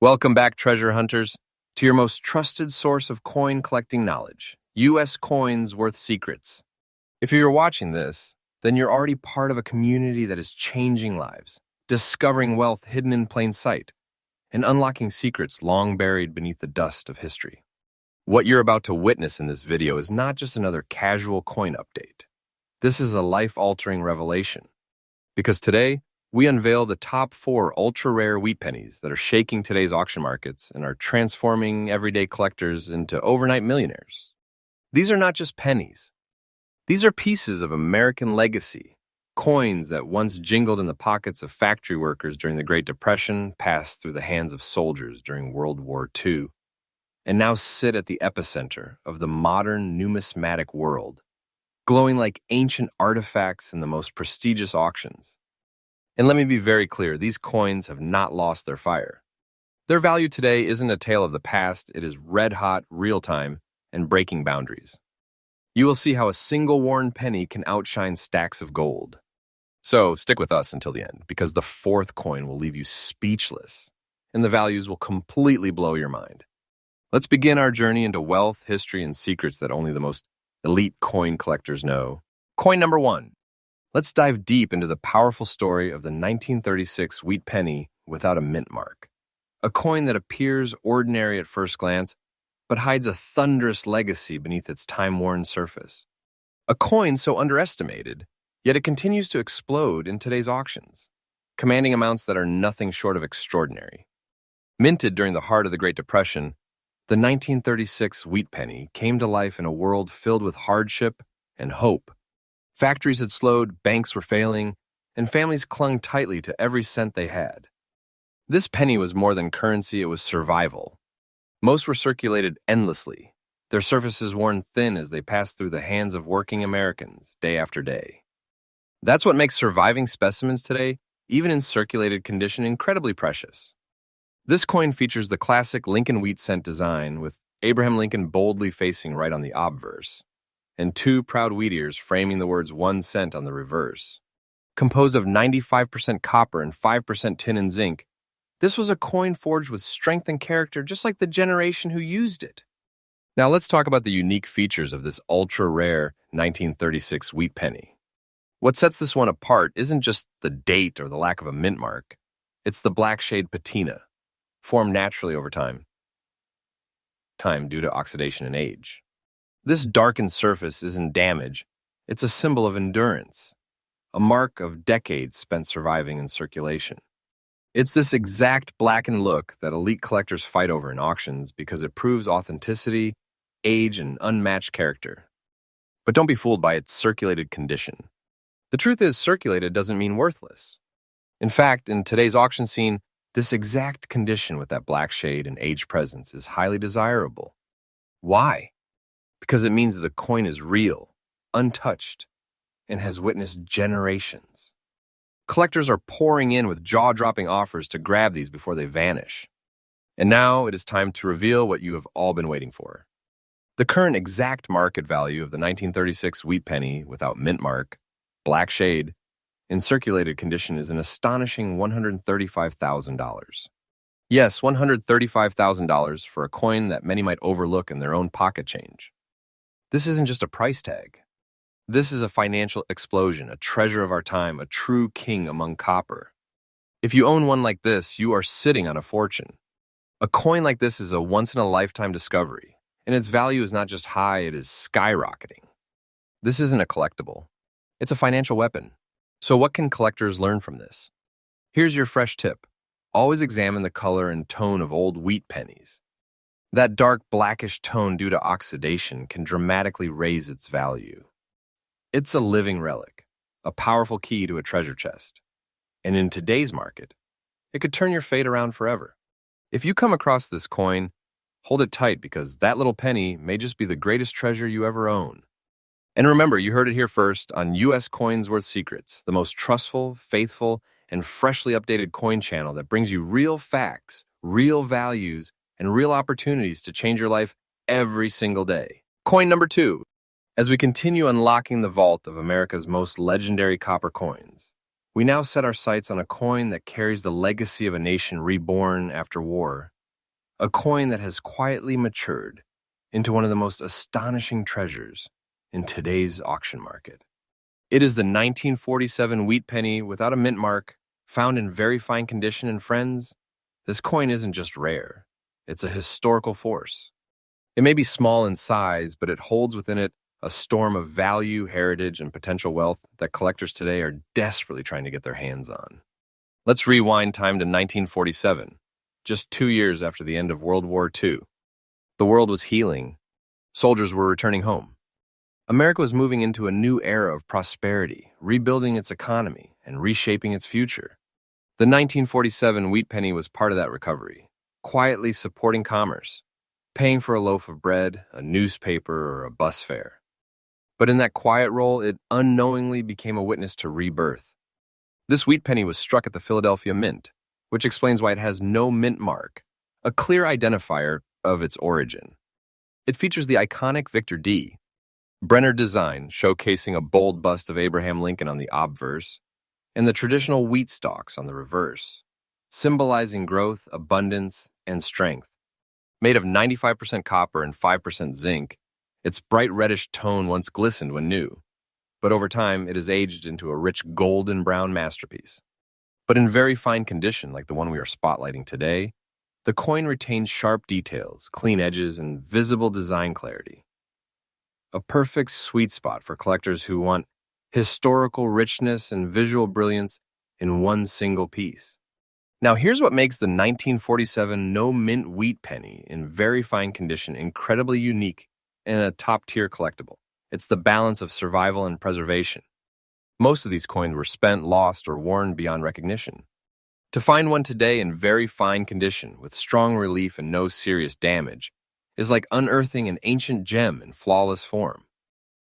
Welcome back, treasure hunters, to your most trusted source of coin collecting knowledge, U.S. Coins Worth Secrets. If you're watching this, then you're already part of a community that is changing lives, discovering wealth hidden in plain sight, and unlocking secrets long buried beneath the dust of history. What you're about to witness in this video is not just another casual coin update. This is a life-altering revelation. Because today, we unveil the top 4 ultra-rare wheat pennies that are shaking today's auction markets and are transforming everyday collectors into overnight millionaires. These are not just pennies. These are pieces of American legacy, coins that once jingled in the pockets of factory workers during the Great Depression, passed through the hands of soldiers during World War II, and now sit at the epicenter of the modern numismatic world, glowing like ancient artifacts in the most prestigious auctions. And let me be very clear, these coins have not lost their fire. Their value today isn't a tale of the past, it is red-hot, real-time, and breaking boundaries. You will see how a single worn penny can outshine stacks of gold. So stick with us until the end, because the 4th coin will leave you speechless, and the values will completely blow your mind. Let's begin our journey into wealth, history, and secrets that only the most elite coin collectors know. Coin number 1. Let's dive deep into the powerful story of the 1936 wheat penny without a mint mark. A coin that appears ordinary at first glance, but hides a thunderous legacy beneath its time-worn surface. A coin so underestimated, yet it continues to explode in today's auctions, commanding amounts that are nothing short of extraordinary. Minted during the heart of the Great Depression, the 1936 wheat penny came to life in a world filled with hardship and hope. Factories had slowed, banks were failing, and families clung tightly to every cent they had. This penny was more than currency, it was survival. Most were circulated endlessly, their surfaces worn thin as they passed through the hands of working Americans day after day. That's what makes surviving specimens today, even in circulated condition, incredibly precious. This coin features the classic Lincoln wheat cent design, with Abraham Lincoln boldly facing right on the obverse, and 2 proud wheat ears framing the words 1 cent on the reverse. Composed of 95% copper and 5% tin and zinc, this was a coin forged with strength and character, just like the generation who used it. Now let's talk about the unique features of this ultra-rare 1936 wheat penny. What sets this one apart isn't just the date or the lack of a mint mark. It's the black shade patina, formed naturally over time due to oxidation and age. This darkened surface isn't damage, it's a symbol of endurance, a mark of decades spent surviving in circulation. It's this exact blackened look that elite collectors fight over in auctions because it proves authenticity, age, and unmatched character. But don't be fooled by its circulated condition. The truth is, circulated doesn't mean worthless. In fact, in today's auction scene, this exact condition with that black shade and age presence is highly desirable. Why? Because it means the coin is real, untouched, and has witnessed generations. Collectors are pouring in with jaw-dropping offers to grab these before they vanish. And now it is time to reveal what you have all been waiting for. The current exact market value of the 1936 wheat penny without mint mark, black shade, in circulated condition is an astonishing $135,000. Yes, $135,000 for a coin that many might overlook in their own pocket change. This isn't just a price tag. This is a financial explosion, a treasure of our time, a true king among copper. If you own one like this, you are sitting on a fortune. A coin like this is a once-in-a-lifetime discovery, and its value is not just high, it is skyrocketing. This isn't a collectible. It's a financial weapon. So what can collectors learn from this? Here's your fresh tip. Always examine the color and tone of old wheat pennies. That dark blackish tone due to oxidation can dramatically raise its value. It's a living relic, a powerful key to a treasure chest. And in today's market, it could turn your fate around forever. If you come across this coin, hold it tight because that little penny may just be the greatest treasure you ever own. And remember, you heard it here first on U.S. Coins Worth Secrets, the most trustful, faithful, and freshly updated coin channel that brings you real facts, real values, and real opportunities to change your life every single day. Coin number 2. As we continue unlocking the vault of America's most legendary copper coins, We now set our sights on a coin that carries the legacy of a nation reborn after war, a coin that has quietly matured into one of the most astonishing treasures in today's auction market. It is the 1947 wheat penny without a mint mark, found in very fine condition, and friends, this coin isn't just rare, it's a historical force. It may be small in size, but it holds within it a storm of value, heritage, and potential wealth that collectors today are desperately trying to get their hands on. Let's rewind time to 1947, just 2 years after the end of World War II. The world was healing. Soldiers were returning home. America was moving into a new era of prosperity, rebuilding its economy and reshaping its future. The 1947 wheat penny was part of that recovery, quietly supporting commerce, paying for a loaf of bread, a newspaper, or a bus fare. But in that quiet role, it unknowingly became a witness to rebirth. This wheat penny was struck at the Philadelphia Mint, which explains why it has no mint mark, a clear identifier of its origin. It features the iconic Victor D. Brenner design, showcasing a bold bust of Abraham Lincoln on the obverse, and the traditional wheat stalks on the reverse, symbolizing growth, abundance, and strength. Made of 95% copper and 5% zinc, its bright reddish tone once glistened when new, but over time it has aged into a rich golden brown masterpiece. But in very fine condition, like the one we are spotlighting today, the coin retains sharp details, clean edges, and visible design clarity. A perfect sweet spot for collectors who want historical richness and visual brilliance in one single piece. Now, here's what makes the 1947 no-mint wheat penny in very fine condition incredibly unique and a top-tier collectible. It's the balance of survival and preservation. Most of these coins were spent, lost, or worn beyond recognition. To find one today in very fine condition, with strong relief and no serious damage, is like unearthing an ancient gem in flawless form.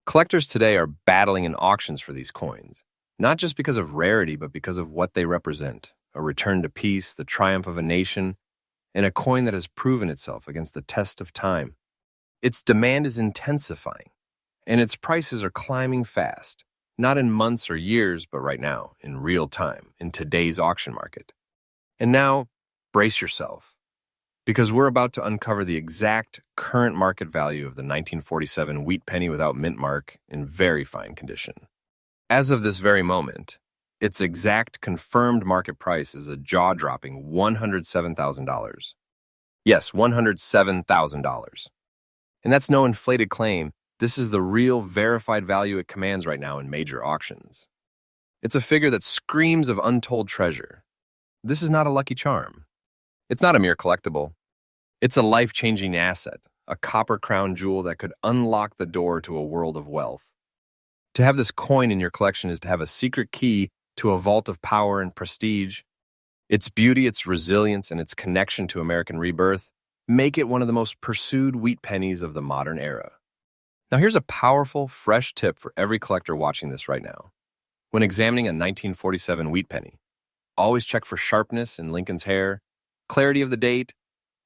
Collectors today are battling in auctions for these coins, not just because of rarity, but because of what they represent: a return to peace, the triumph of a nation, and a coin that has proven itself against the test of time. Its demand is intensifying, and its prices are climbing fast, not in months or years, but right now, in real time, in today's auction market. And now, brace yourself, because we're about to uncover the exact current market value of the 1947 wheat penny without mint mark in very fine condition. As of this very moment, its exact confirmed market price is a jaw-dropping $107,000. Yes, $107,000. And that's no inflated claim. This is the real verified value it commands right now in major auctions. It's a figure that screams of untold treasure. This is not a lucky charm. It's not a mere collectible. It's a life-changing asset, a copper crown jewel that could unlock the door to a world of wealth. To have this coin in your collection is to have a secret key to a vault of power and prestige. Its beauty, its resilience, and its connection to American rebirth make it one of the most pursued wheat pennies of the modern era. Now here's a powerful, fresh tip for every collector watching this right now. When examining a 1947 wheat penny, always check for sharpness in Lincoln's hair, clarity of the date,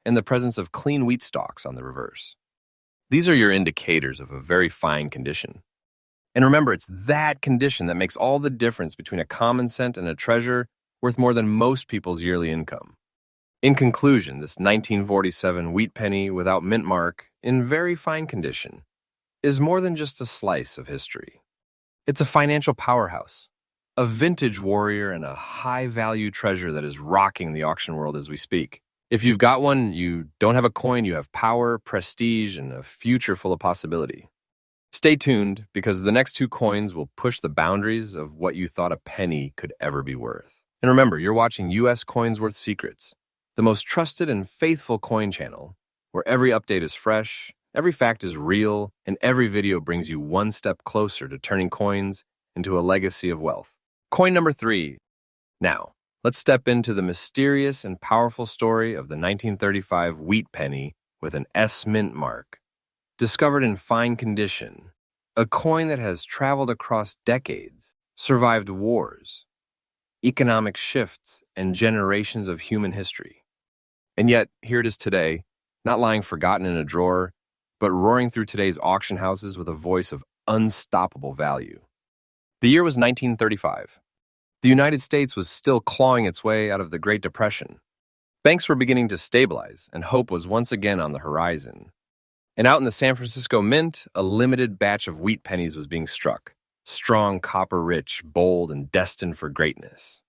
and the presence of clean wheat stalks on the reverse. These are your indicators of a very fine condition. And remember, it's that condition that makes all the difference between a common cent and a treasure worth more than most people's yearly income. In conclusion, this 1947 wheat penny without mint mark, in very fine condition, is more than just a slice of history. It's a financial powerhouse, a vintage warrior, and a high-value treasure that is rocking the auction world as we speak. If you've got one, you don't have a coin, you have power, prestige, and a future full of possibility. Stay tuned, because the next two coins will push the boundaries of what you thought a penny could ever be worth. And remember, you're watching U.S. Coins Worth Secrets, the most trusted and faithful coin channel, where every update is fresh, every fact is real, and every video brings you one step closer to turning coins into a legacy of wealth. Coin number 3. Now, let's step into the mysterious and powerful story of the 1935 wheat penny with an S mint mark. Discovered in fine condition, a coin that has traveled across decades, survived wars, economic shifts, and generations of human history. And yet, here it is today, not lying forgotten in a drawer, but roaring through today's auction houses with a voice of unstoppable value. The year was 1935. The United States was still clawing its way out of the Great Depression. Banks were beginning to stabilize, and hope was once again on the horizon. And out in the San Francisco Mint, a limited batch of wheat pennies was being struck. Strong, copper-rich, bold, and destined for greatness.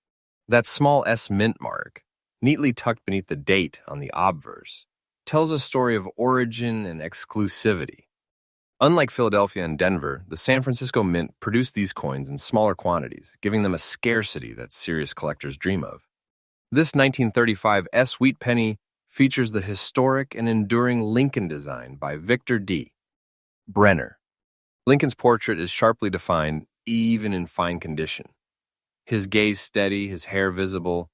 That small S mint mark, neatly tucked beneath the date on the obverse, tells a story of origin and exclusivity. Unlike Philadelphia and Denver, the San Francisco Mint produced these coins in smaller quantities, giving them a scarcity that serious collectors dream of. This 1935 S wheat penny features the historic and enduring Lincoln design by Victor D. Brenner. Lincoln's portrait is sharply defined, even in fine condition. His gaze steady, his hair visible,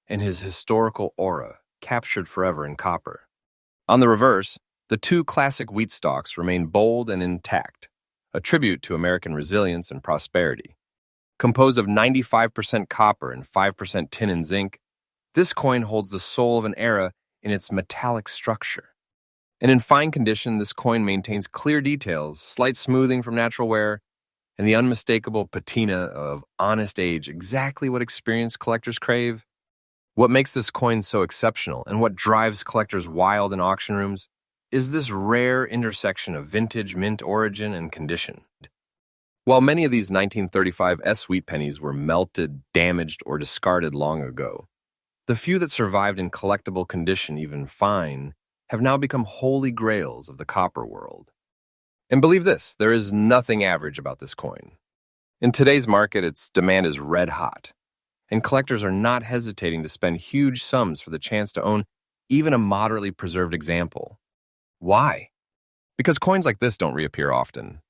and his historical aura captured forever in copper. On the reverse, the two classic wheat stalks remain bold and intact, a tribute to American resilience and prosperity. Composed of 95% copper and 5% tin and zinc, this coin holds the soul of an era in its metallic structure. And in fine condition, this coin maintains clear details, slight smoothing from natural wear, and the unmistakable patina of honest age, exactly what experienced collectors crave. What makes this coin so exceptional and what drives collectors wild in auction rooms is this rare intersection of vintage, mint origin, and condition. While many of these 1935 S wheat pennies were melted, damaged, or discarded long ago, the few that survived in collectible condition, even fine, have now become holy grails of the copper world. And believe this, there is nothing average about this coin. In today's market, its demand is red hot, and collectors are not hesitating to spend huge sums for the chance to own even a moderately preserved example. Why? Because coins like this don't reappear often.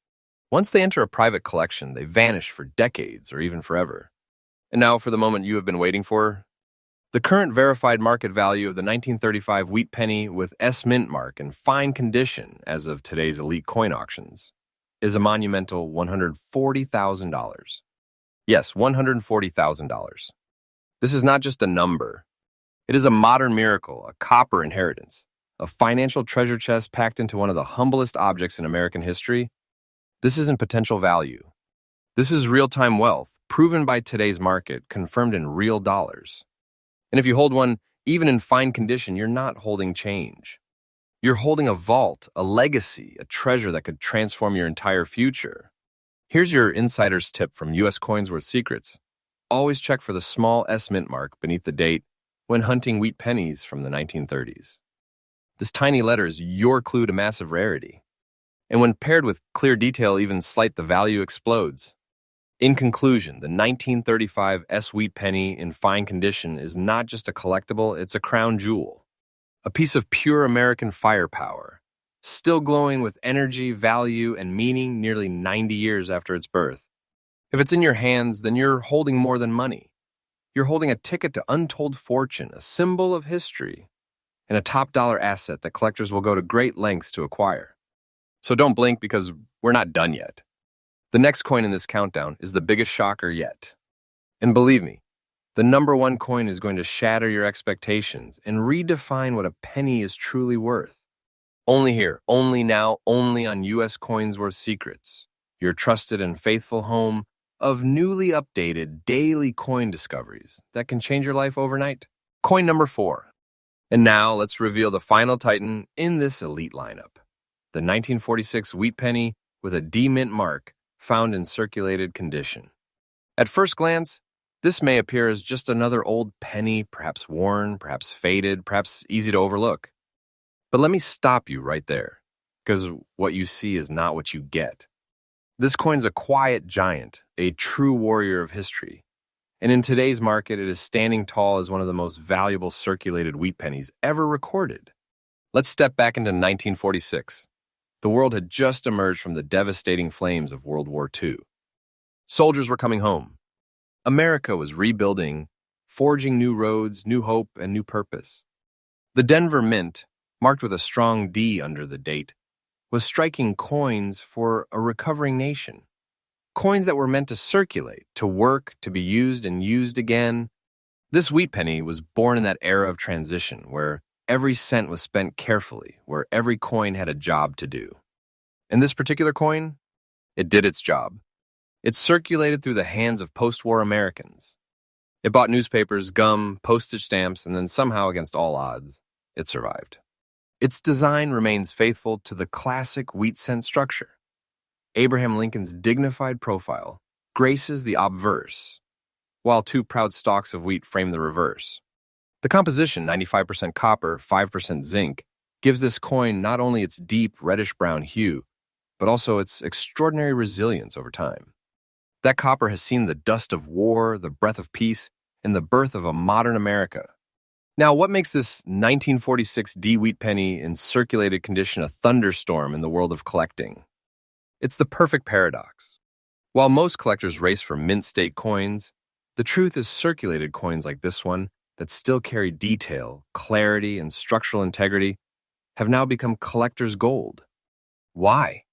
Once they enter a private collection, they vanish for decades or even forever. And now for the moment you have been waiting for. The current verified market value of the 1935 wheat penny with S mint mark in fine condition as of today's elite coin auctions is a monumental $140,000. Yes, $140,000. This is not just a number. It is a modern miracle, a copper inheritance, a financial treasure chest packed into one of the humblest objects in American history. This isn't potential value. This is real-time wealth, proven by today's market, confirmed in real dollars. And if you hold one, even in fine condition, you're not holding change. You're holding a vault, a legacy, a treasure that could transform your entire future. Here's your insider's tip from U.S. Coins Worth Secrets. Always check for the small S mint mark beneath the date when hunting wheat pennies from the 1930s. This tiny letter is your clue to massive rarity. And when paired with clear detail, even slight, the value explodes. In conclusion, the 1935 S wheat penny in fine condition is not just a collectible, it's a crown jewel. A piece of pure American firepower, still glowing with energy, value, and meaning nearly 90 years after its birth. If it's in your hands, then you're holding more than money. You're holding a ticket to untold fortune, a symbol of history, and a top dollar asset that collectors will go to great lengths to acquire. So don't blink because we're not done yet. The next coin in this countdown is the biggest shocker yet. And believe me, the number one coin is going to shatter your expectations and redefine what a penny is truly worth. Only here, only now, only on U.S. Coins Worth Secrets, your trusted and faithful home of newly updated daily coin discoveries that can change your life overnight. Coin number 4. And now let's reveal the final titan in this elite lineup. The 1946 wheat penny with a D mint mark found in circulated condition. At first glance, this may appear as just another old penny, perhaps worn, perhaps faded, perhaps easy to overlook. But let me stop you right there, because what you see is not what you get. This coin's a quiet giant, a true warrior of history. And in today's market, it is standing tall as one of the most valuable circulated wheat pennies ever recorded. Let's step back into 1946. The world had just emerged from the devastating flames of World War II. Soldiers were coming home. America was rebuilding, forging new roads, new hope, and new purpose. The Denver Mint, marked with a strong D under the date, was striking coins for a recovering nation. Coins that were meant to circulate, to work, to be used and used again. This wheat penny was born in that era of transition where every cent was spent carefully, where every coin had a job to do. And this particular coin, it did its job. It circulated through the hands of post-war Americans. It bought newspapers, gum, postage stamps, and then somehow, against all odds, it survived. Its design remains faithful to the classic wheat cent structure. Abraham Lincoln's dignified profile graces the obverse, while two proud stalks of wheat frame the reverse. The composition, 95% copper, 5% zinc, gives this coin not only its deep reddish-brown hue, but also its extraordinary resilience over time. That copper has seen the dust of war, the breath of peace, and the birth of a modern America. Now, what makes this 1946 D wheat penny in circulated condition a thunderstorm in the world of collecting? It's the perfect paradox. While most collectors race for mint state coins, the truth is circulated coins like this one that still carry detail, clarity, and structural integrity have now become collector's gold. Why?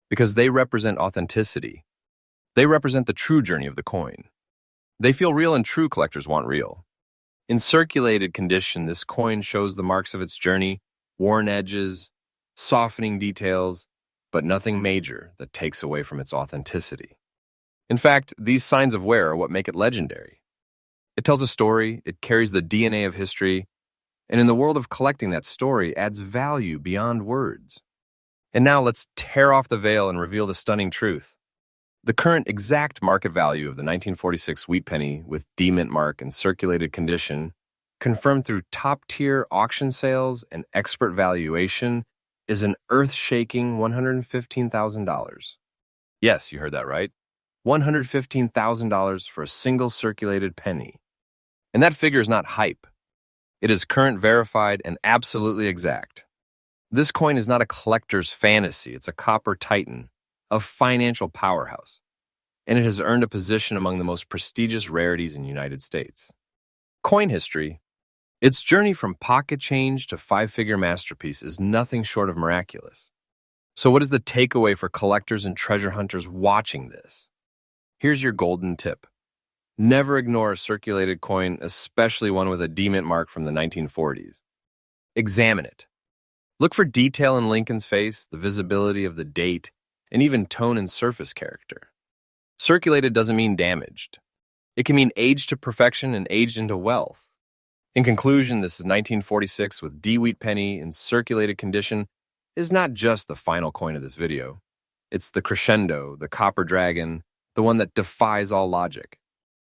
Because they represent authenticity. They represent the true journey of the coin. They feel real, and true collectors want real. In circulated condition, this coin shows the marks of its journey, worn edges, softening details, but nothing major that takes away from its authenticity. In fact, these signs of wear are what make it legendary. It tells a story, it carries the DNA of history, and in the world of collecting, that story adds value beyond words. And now let's tear off the veil and reveal the stunning truth. The current exact market value of the 1946 wheat penny with D-mint mark and circulated condition, confirmed through top-tier auction sales and expert valuation, is an earth-shaking $115,000. Yes, you heard that right. $115,000 for a single circulated penny. And that figure is not hype. It is current, verified, and absolutely exact. This coin is not a collector's fantasy. It's a copper titan, a financial powerhouse, and it has earned a position among the most prestigious rarities in the United States. Coin history, its journey from pocket change to five-figure masterpiece is nothing short of miraculous. So what is the takeaway for collectors and treasure hunters watching this? Here's your golden tip. Never ignore a circulated coin, especially one with a D-mint mark from the 1940s. Examine it. Look for detail in Lincoln's face, the visibility of the date, and even tone and surface character. Circulated doesn't mean damaged. It can mean aged to perfection and aged into wealth. In conclusion, this is 1946 with D wheat penny in circulated condition is not just the final coin of this video. It's the crescendo, the copper dragon, the one that defies all logic.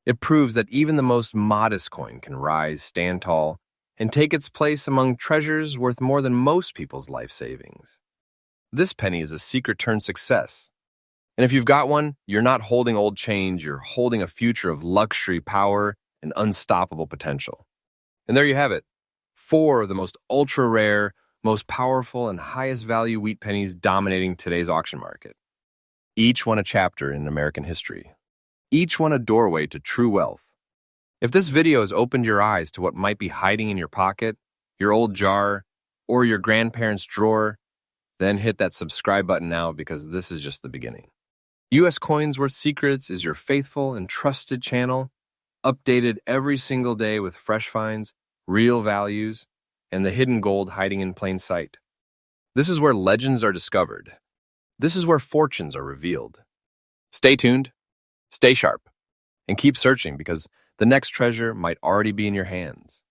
It proves that even the most modest coin can rise, stand tall, and take its place among treasures worth more than most people's life savings. This penny is a secret-turned success. And if you've got one, you're not holding old change, you're holding a future of luxury, power, and unstoppable potential. And there you have it. 4 of the most ultra-rare, most powerful, and highest value wheat pennies dominating today's auction market. Each one a chapter in American history. Each one a doorway to true wealth. If this video has opened your eyes to what might be hiding in your pocket, your old jar, or your grandparents' drawer, then hit that subscribe button now, because this is just the beginning. U.S. Coins Worth Secrets is your faithful and trusted channel, updated every single day with fresh finds, real values, and the hidden gold hiding in plain sight. This is where legends are discovered. This is where fortunes are revealed. Stay tuned, stay sharp, and keep searching, because the next treasure might already be in your hands.